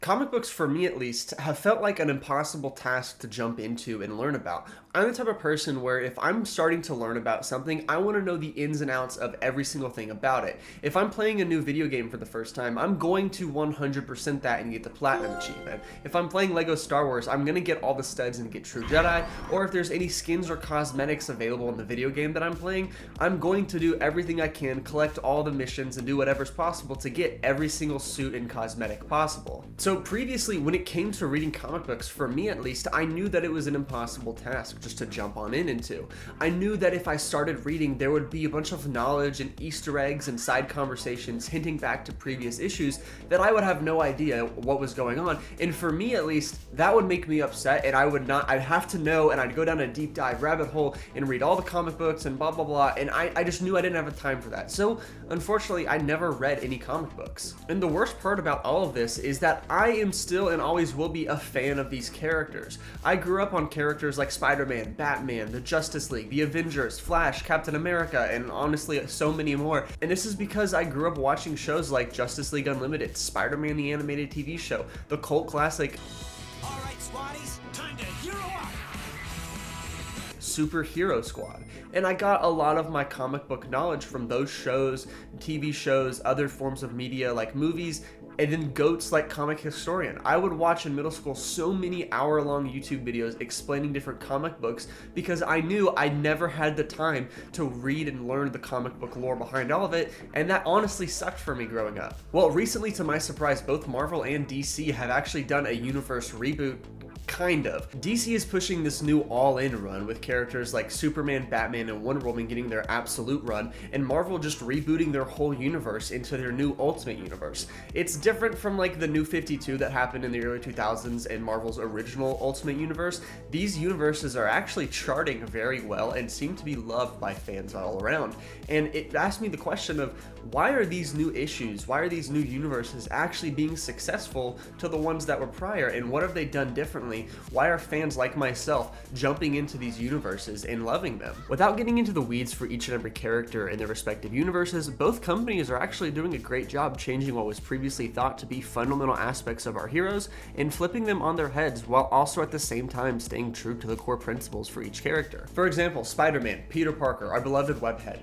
Comic books, for me at least, have felt like an impossible task to jump into and learn about. I'm the type of person where if I'm starting to learn about something, I want to know the ins and outs of every single thing about it. If I'm playing a new video game for the first time, I'm going to 100% that and get the Platinum achievement. If I'm playing LEGO Star Wars, I'm going to get all the studs and get True Jedi, or if there's any skins or cosmetics available in the video game that I'm playing, I'm going to do everything I can, collect all the missions, and do whatever's possible to get every single suit and cosmetic possible. So previously, when it came to reading comic books, for me at least, I knew that it was an impossible task just to jump on into. I knew that if I started reading, there would be a bunch of knowledge and Easter eggs and side conversations hinting back to previous issues that I would have no idea what was going on. And for me at least, that would make me upset, and I'd have to know, and I'd go down a deep dive rabbit hole and read all the comic books and blah blah blah, and I just knew I didn't have the time for that. So unfortunately, I never read any comic books. And the worst part about all of this is that I am still and always will be a fan of these characters. I grew up on characters like Spider-Man, Batman, the Justice League, the Avengers, Flash, Captain America, and honestly so many more. And this is because I grew up watching shows like Justice League Unlimited, Spider-Man the Animated TV Show, the cult classic Alright, Swatties, time to hero up! Superhero Squad. And I got a lot of my comic book knowledge from those shows, TV shows, other forms of media like movies, and then goats like Comic Historian. I would watch in middle school so many hour-long YouTube videos explaining different comic books because I knew I never had the time to read and learn the comic book lore behind all of it, and that honestly sucked for me growing up. Well, recently, to my surprise, both Marvel and DC have actually done a universe reboot. Kind of. DC is pushing this new all-in run with characters like Superman, Batman, and Wonder Woman getting their absolute run, and Marvel just rebooting their whole universe into their new Ultimate Universe. It's different from like the New 52 that happened in the early 2000s and Marvel's original Ultimate Universe. These universes are actually charting very well and seem to be loved by fans all around. And it asked me the question of why are these new issues, why are these new universes actually being successful to the ones that were prior, and what have they done differently? Why are fans like myself jumping into these universes and loving them? Without getting into the weeds for each and every character in their respective universes, both companies are actually doing a great job changing what was previously thought to be fundamental aspects of our heroes and flipping them on their heads while also at the same time staying true to the core principles for each character. For example, Spider-Man, Peter Parker, our beloved webhead.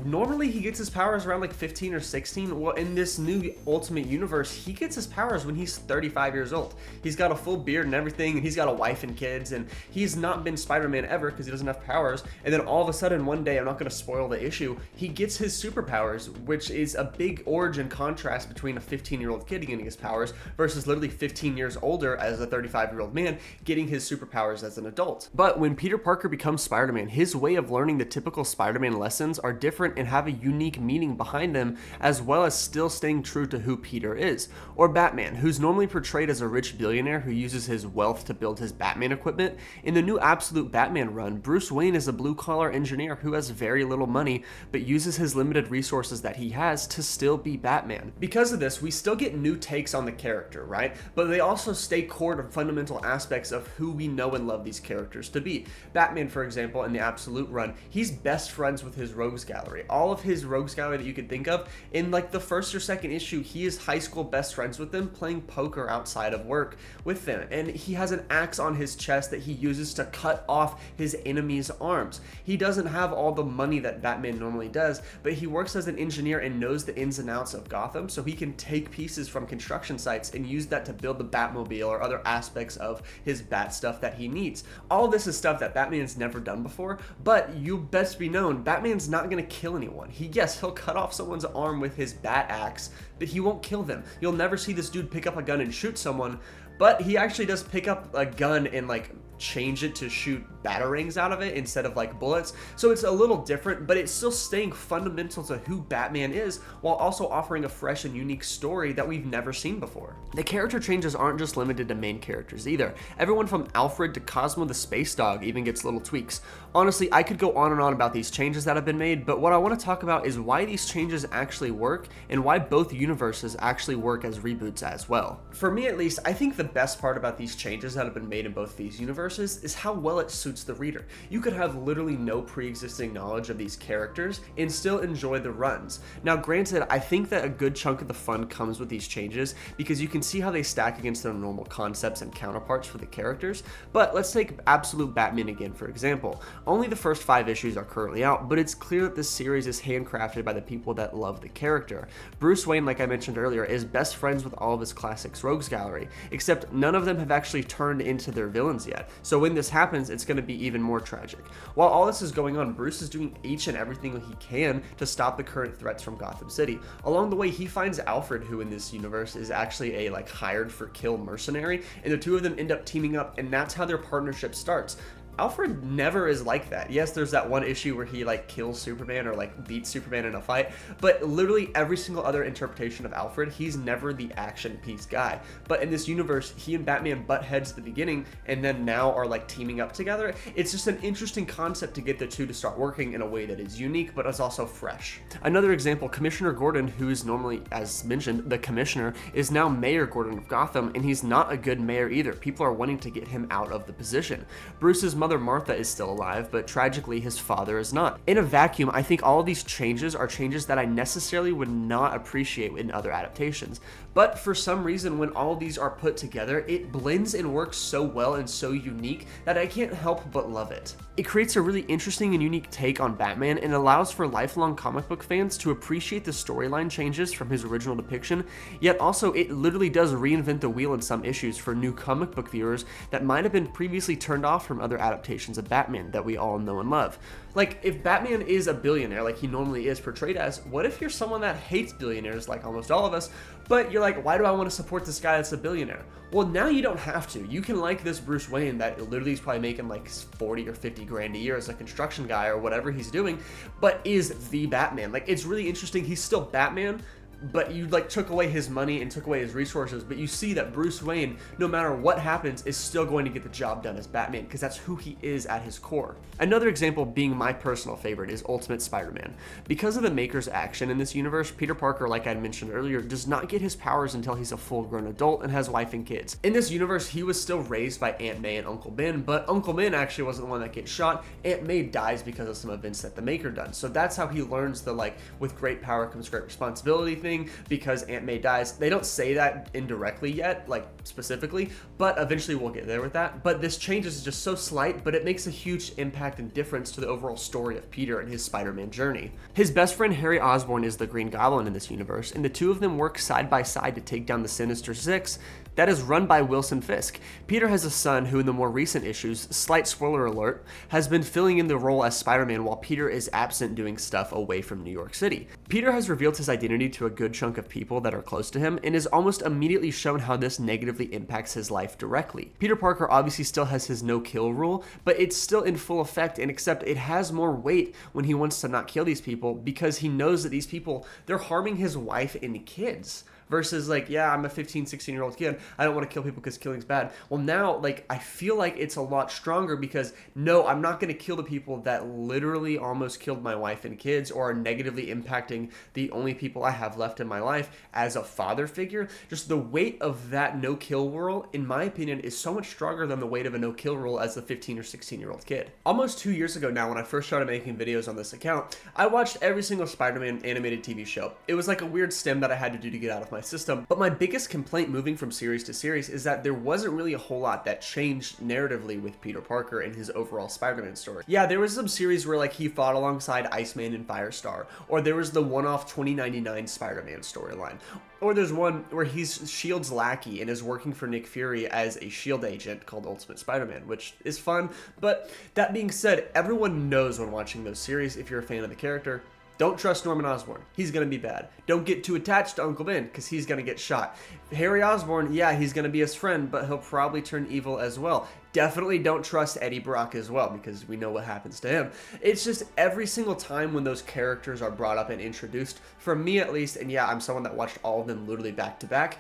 Normally he gets his powers around like 15 or 16. Well, in this new Ultimate Universe, he gets his powers when he's 35 years old. He's got a full beard and everything, and he's got a wife and kids, and he's not been Spider-Man ever because he doesn't have powers. And then all of a sudden one day, I'm not going to spoil the issue, he gets his superpowers, which is a big origin contrast between a 15-year-old kid getting his powers versus literally 15 years older as a 35-year-old man getting his superpowers as an adult. But when Peter Parker becomes Spider-Man, his way of learning the typical Spider-Man lessons are different and have a unique meaning behind them, as well as still staying true to who Peter is. Or Batman, who's normally portrayed as a rich billionaire who uses his wealth to build his Batman equipment. In the new Absolute Batman run, Bruce Wayne is a blue-collar engineer who has very little money, but uses his limited resources that he has to still be Batman. Because of this, we still get new takes on the character, right? But they also stay core to fundamental aspects of who we know and love these characters to be. Batman, for example, in the Absolute run, he's best friends with his rogues gallery. All of his rogues gallery that you could think of, in like the first or second issue, he is high school best friends with them, playing poker outside of work with them, and he has an axe on his chest that he uses to cut off his enemy's arms. He doesn't have all the money that Batman normally does, but he works as an engineer and knows the ins and outs of Gotham, so he can take pieces from construction sites and use that to build the Batmobile or other aspects of his Bat stuff that he needs. All of this is stuff that Batman's never done before, but you best be known, Batman's not going to kill anyone. He'll cut off someone's arm with his bat axe, but he won't kill them. You'll never see this dude pick up a gun and shoot someone, but he actually does pick up a gun and like change it to shoot batarangs out of it instead of like bullets. So it's a little different, but it's still staying fundamental to who Batman is while also offering a fresh and unique story that we've never seen before. The character changes aren't just limited to main characters either. Everyone from Alfred to Cosmo the Space Dog even gets little tweaks. Honestly, I could go on and on about these changes that have been made, but what I want to talk about is why these changes actually work and why both universes universes actually work as reboots as well. For me at least, I think the best part about these changes that have been made in both these universes is how well it suits the reader. You could have literally no pre-existing knowledge of these characters and still enjoy the runs. Now granted, I think that a good chunk of the fun comes with these changes because you can see how they stack against their normal concepts and counterparts for the characters, but let's take Absolute Batman again for example. Only the first 5 issues are currently out, but it's clear that this series is handcrafted by the people that love the character. Bruce Wayne, like I mentioned earlier, is best friends with all of his classics rogues gallery, except none of them have actually turned into their villains yet. So when this happens, it's going to be even more tragic. While all this is going on, Bruce is doing each and everything he can to stop the current threats from Gotham City. Along the way, he finds Alfred, who in this universe is actually a hired for kill mercenary, and the two of them end up teaming up, and that's how their partnership starts. Alfred never is like that. Yes, there's that one issue where he kills Superman or beats Superman in a fight, but literally every single other interpretation of Alfred, he's never the action piece guy. But in this universe, he and Batman butt heads at the beginning and then now are teaming up together. It's just an interesting concept to get the two to start working in a way that is unique, but is also fresh. Another example, Commissioner Gordon, who is normally, as mentioned, the commissioner, is now Mayor Gordon of Gotham, and he's not a good mayor either. People are wanting to get him out of the position. Bruce's mother Martha is still alive, but tragically his father is not. In a vacuum, I think all of these changes are changes that I necessarily would not appreciate in other adaptations. But for some reason, when all of these are put together, it blends and works so well and so unique that I can't help but love it. It creates a really interesting and unique take on Batman and allows for lifelong comic book fans to appreciate the storyline changes from his original depiction, yet also it literally does reinvent the wheel in some issues for new comic book viewers that might have been previously turned off from other adaptations of Batman that we all know and love. If Batman is a billionaire like he normally is portrayed as, what if you're someone that hates billionaires like almost all of us, but you're why do I want to support this guy that's a billionaire? Well, now you don't have to. You can like this Bruce Wayne that literally is probably making 40 or 50 grand a year as a construction guy or whatever he's doing, but is the Batman. It's really interesting. He's still Batman, but you took away his money and took away his resources, but you see that Bruce Wayne, no matter what happens, is still going to get the job done as Batman because that's who he is at his core. Another example being my personal favorite is Ultimate Spider-Man. Because of the Maker's action in this universe, Peter Parker, like I mentioned earlier, does not get his powers until he's a full-grown adult and has wife and kids. In this universe, he was still raised by Aunt May and Uncle Ben, but Uncle Ben actually wasn't the one that gets shot. Aunt May dies because of some events that the Maker done. So that's how he learns the with great power comes great responsibility thing, because Aunt May dies. They don't say that indirectly yet, specifically, but eventually we'll get there with that. But this change is just so slight, but it makes a huge impact and difference to the overall story of Peter and his Spider-Man journey. His best friend Harry Osborn is the Green Goblin in this universe, and the two of them work side by side to take down the Sinister Six that is run by Wilson Fisk. Peter has a son who in the more recent issues, slight spoiler alert, has been filling in the role as Spider-Man while Peter is absent doing stuff away from New York City. Peter has revealed his identity to a good chunk of people that are close to him and is almost immediately shown how this negatively impacts his life directly. Peter Parker obviously still has his no-kill rule, but it's still in full effect, and except it has more weight when he wants to not kill these people because he knows that these people, they're harming his wife and kids. Versus yeah, I'm a 15, 16-year-old kid. I don't want to kill people because killing's bad. Well, now, I feel like it's a lot stronger because, no, I'm not going to kill the people that literally almost killed my wife and kids or are negatively impacting the only people I have left in my life as a father figure. Just the weight of that no-kill rule, in my opinion, is so much stronger than the weight of a no-kill rule as a 15 or 16-year-old kid. Almost 2 years ago now, when I first started making videos on this account, I watched every single Spider-Man animated TV show. It was like a weird stem that I had to do to get out of my system, but my biggest complaint moving from series to series is that there wasn't really a whole lot that changed narratively with Peter Parker and his overall Spider-Man story. Yeah, there was some series where he fought alongside Iceman and Firestar, or there was the one-off 2099 Spider-Man storyline, or there's one where he's S.H.I.E.L.D.'s lackey and is working for Nick Fury as a S.H.I.E.L.D. agent called Ultimate Spider-Man, which is fun. But that being said, everyone knows when watching those series, if you're a fan of the character, don't trust Norman Osborn. He's going to be bad. Don't get too attached to Uncle Ben because he's going to get shot. Harry Osborn, yeah, he's going to be his friend, but he'll probably turn evil as well. Definitely don't trust Eddie Brock as well, because we know what happens to him. It's just every single time when those characters are brought up and introduced, for me at least, and yeah, I'm someone that watched all of them literally back to back,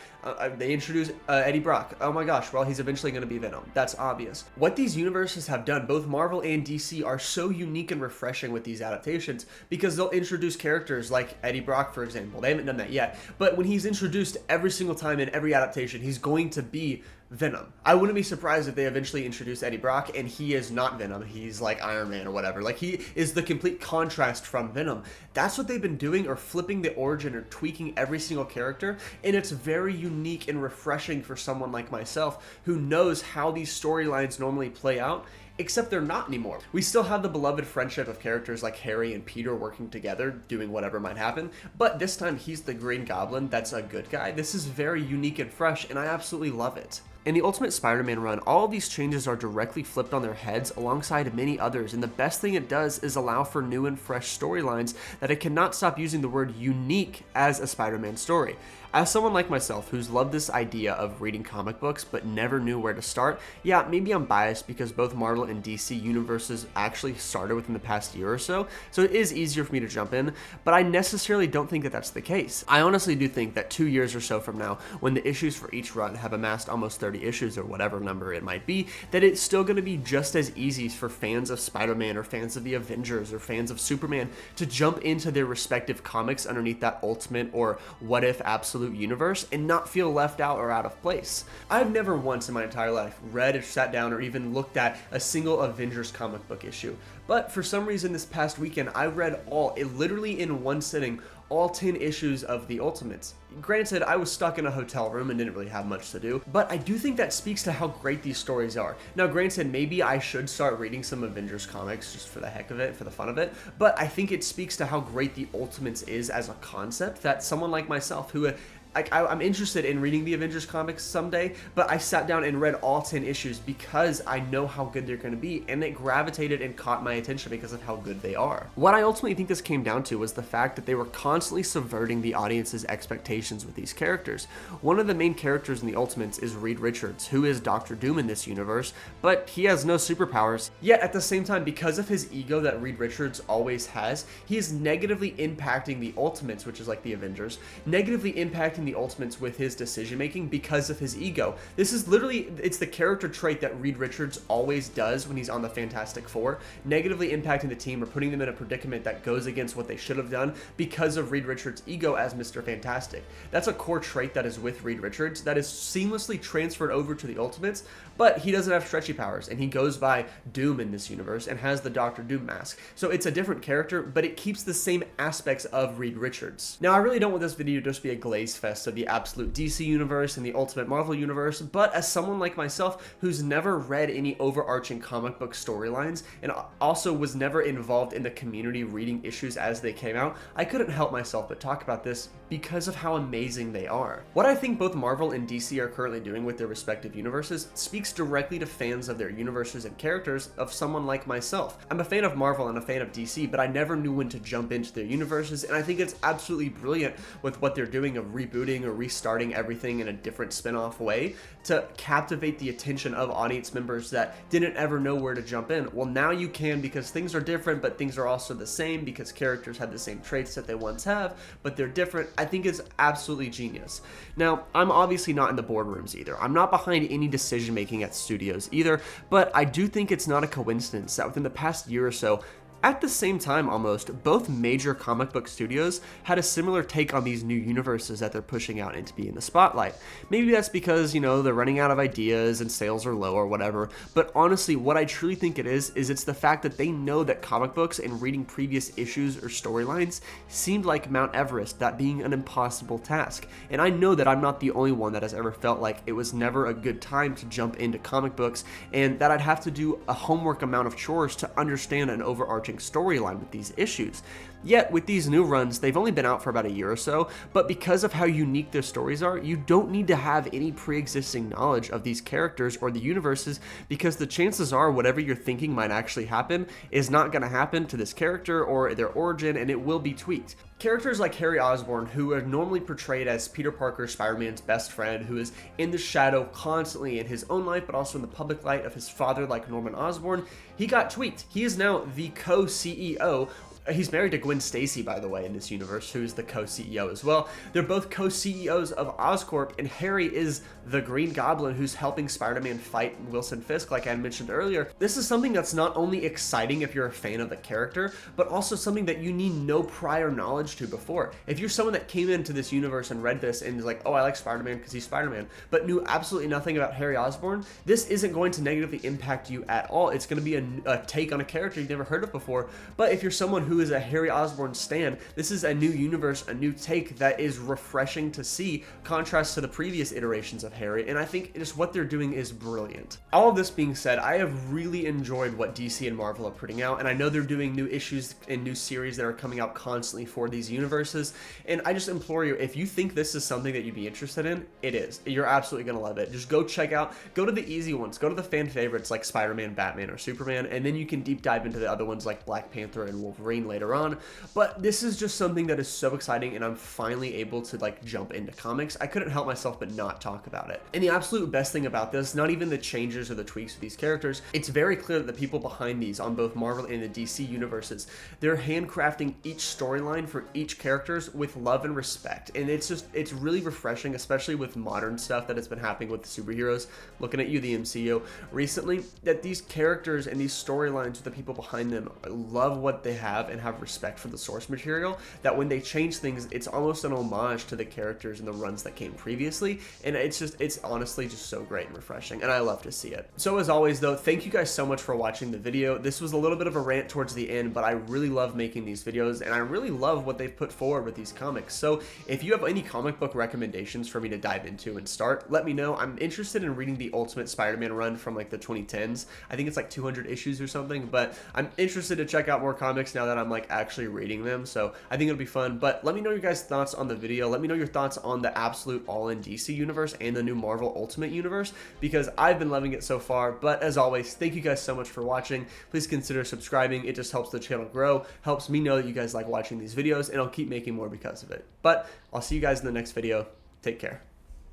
they introduce Eddie Brock. Oh my gosh, well, he's eventually going to be Venom. That's obvious. What these universes have done, both Marvel and DC, are so unique and refreshing with these adaptations, because they'll introduce characters like Eddie Brock, for example. They haven't done that yet, but when he's introduced every single time in every adaptation, he's going to be Venom. I wouldn't be surprised if they eventually introduce Eddie Brock and he is not Venom. He's like Iron Man or whatever. Like, he is the complete contrast from Venom. That's what they've been doing, or flipping the origin or tweaking every single character, and it's very unique and refreshing for someone like myself who knows how these storylines normally play out, except they're not anymore. We still have the beloved friendship of characters like Harry and Peter working together, doing whatever might happen, but this time he's the Green Goblin that's a good guy. This is very unique and fresh, and I absolutely love it. In the Ultimate Spider-Man run, all of these changes are directly flipped on their heads alongside many others, and the best thing it does is allow for new and fresh storylines that it cannot stop using the word unique as a Spider-Man story. As someone like myself who's loved this idea of reading comic books but never knew where to start, yeah, maybe I'm biased because both Marvel and DC universes actually started within the past year or so it is easier for me to jump in, but I necessarily don't think that that's the case. I honestly do think that 2 years or so from now, when the issues for each run have amassed almost 30 issues or whatever number it might be, that it's still going to be just as easy for fans of Spider-Man or fans of the Avengers or fans of Superman to jump into their respective comics underneath that Ultimate or What If absolute universe and not feel left out or out of place. I've never once in my entire life read or sat down or even looked at a single Avengers comic book issue, but for some reason this past weekend I read literally in one sitting, all 10 issues of the Ultimates. Granted, I was stuck in a hotel room and didn't really have much to do, but I do think that speaks to how great these stories are. Now, granted, maybe I should start reading some Avengers comics just for the heck of it, for the fun of it, but I think it speaks to how great the Ultimates is as a concept that someone like myself who I'm interested in reading the Avengers comics someday, but I sat down and read all 10 issues because I know how good they're going to be, and it gravitated and caught my attention because of how good they are. What I ultimately think this came down to was the fact that they were constantly subverting the audience's expectations with these characters. One of the main characters in the Ultimates is Reed Richards, who is Dr. Doom in this universe, but he has no superpowers. Yet at the same time, because of his ego that Reed Richards always has, he is negatively impacting the Ultimates, which is like the Avengers, negatively impacting the Ultimates with his decision making because of his ego. This is literally, it's the character trait that Reed Richards always does when he's on the Fantastic Four, negatively impacting the team or putting them in a predicament that goes against what they should have done because of Reed Richards' ego as Mr. Fantastic. That's a core trait that is with Reed Richards that is seamlessly transferred over to the Ultimates, but he doesn't have stretchy powers, and he goes by Doom in this universe and has the Dr. Doom mask. So it's a different character, but it keeps the same aspects of Reed Richards. Now, I really don't want this video to just be a glaze fest of the absolute DC universe and the Ultimate Marvel universe, but as someone like myself who's never read any overarching comic book storylines and also was never involved in the community reading issues as they came out, I couldn't help myself but talk about this because of how amazing they are. What I think both Marvel and DC are currently doing with their respective universes speaks directly to fans of their universes and characters of someone like myself. I'm a fan of Marvel and a fan of DC, but I never knew when to jump into their universes, and I think it's absolutely brilliant with what they're doing of rebooting or restarting everything in a different spin-off way to captivate the attention of audience members that didn't ever know where to jump in. Well, now you can, because things are different, but things are also the same because characters have the same traits that they once have, but they're different. I think it's absolutely genius. Now, I'm obviously not in the boardrooms either. I'm not behind any decision making at studios either, but I do think it's not a coincidence that within the past year or so, at the same time almost, both major comic book studios had a similar take on these new universes that they're pushing out and to be in the spotlight. Maybe that's because, they're running out of ideas and sales are low or whatever, but honestly, what I truly think it is it's the fact that they know that comic books and reading previous issues or storylines seemed like Mount Everest, that being an impossible task. And I know that I'm not the only one that has ever felt like it was never a good time to jump into comic books and that I'd have to do a homework amount of chores to understand an overarching storyline with these issues. Yet, with these new runs, they've only been out for about a year or so, but because of how unique their stories are, you don't need to have any pre-existing knowledge of these characters or the universes, because the chances are whatever you're thinking might actually happen is not going to happen to this character or their origin, and it will be tweaked. Characters like Harry Osborn, who are normally portrayed as Peter Parker, Spider-Man's best friend, who is in the shadow constantly in his own life, but also in the public light of his father, like Norman Osborn, he got tweaked. He is now the co-CEO. He's married to Gwen Stacy, by the way, in this universe, who's the co-CEO as well. They're both co-CEOs of Oscorp, and Harry is the Green Goblin who's helping Spider-Man fight Wilson Fisk, like I mentioned earlier. This is something that's not only exciting if you're a fan of the character, but also something that you need no prior knowledge to before. If you're someone that came into this universe and read this and is like, oh, I like Spider-Man because he's Spider-Man, but knew absolutely nothing about Harry Osborn, this isn't going to negatively impact you at all. It's going to be a take on a character you've never heard of before. But if you're someone who is a Harry Osborn stan, this is a new universe, a new take that is refreshing to see, contrast to the previous iterations of Harry, and I think just what they're doing is brilliant. All of this being said, I have really enjoyed what DC and Marvel are putting out, and I know they're doing new issues and new series that are coming out constantly for these universes, and I just implore you, if you think this is something that you'd be interested in, it is. You're absolutely gonna love it. Just go check out, go to the easy ones, go to the fan favorites like Spider-Man, Batman, or Superman, and then you can deep dive into the other ones like Black Panther and Wolverine later on. But this is just something that is so exciting, and I'm finally able to like jump into comics. I couldn't help myself but not talk about it. And the absolute best thing about this, not even the changes or the tweaks of these characters, it's very clear that the people behind these on both Marvel and the DC universes, they're handcrafting each storyline for each characters with love and respect. And it's really refreshing, especially with modern stuff that has been happening with the superheroes. Looking at you, the MCU, recently, that these characters and these storylines with the people behind them love what they have and have respect for the source material, that when they change things, it's almost an homage to the characters and the runs that came previously, and it's honestly just so great and refreshing, and I love to see it. So as always though, thank you guys so much for watching the video. This was a little bit of a rant towards the end, but I really love making these videos, and I really love what they've put forward with these comics. So if you have any comic book recommendations for me to dive into and start, let me know. I'm interested in reading the Ultimate Spider-Man run from like the 2010s. I think it's like 200 issues or something, but I'm interested to check out more comics now that I'm like actually reading them, so I think it'll be fun. But let me know your guys' thoughts on the video. Let me know your thoughts on the absolute all-in DC universe and the new Marvel Ultimate universe, because I've been loving it so far. But as always, thank you guys so much for watching. Please consider subscribing. It just helps the channel grow, helps me know that you guys like watching these videos, and I'll keep making more because of it. But I'll see you guys in the next video. Take care.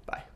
Bye.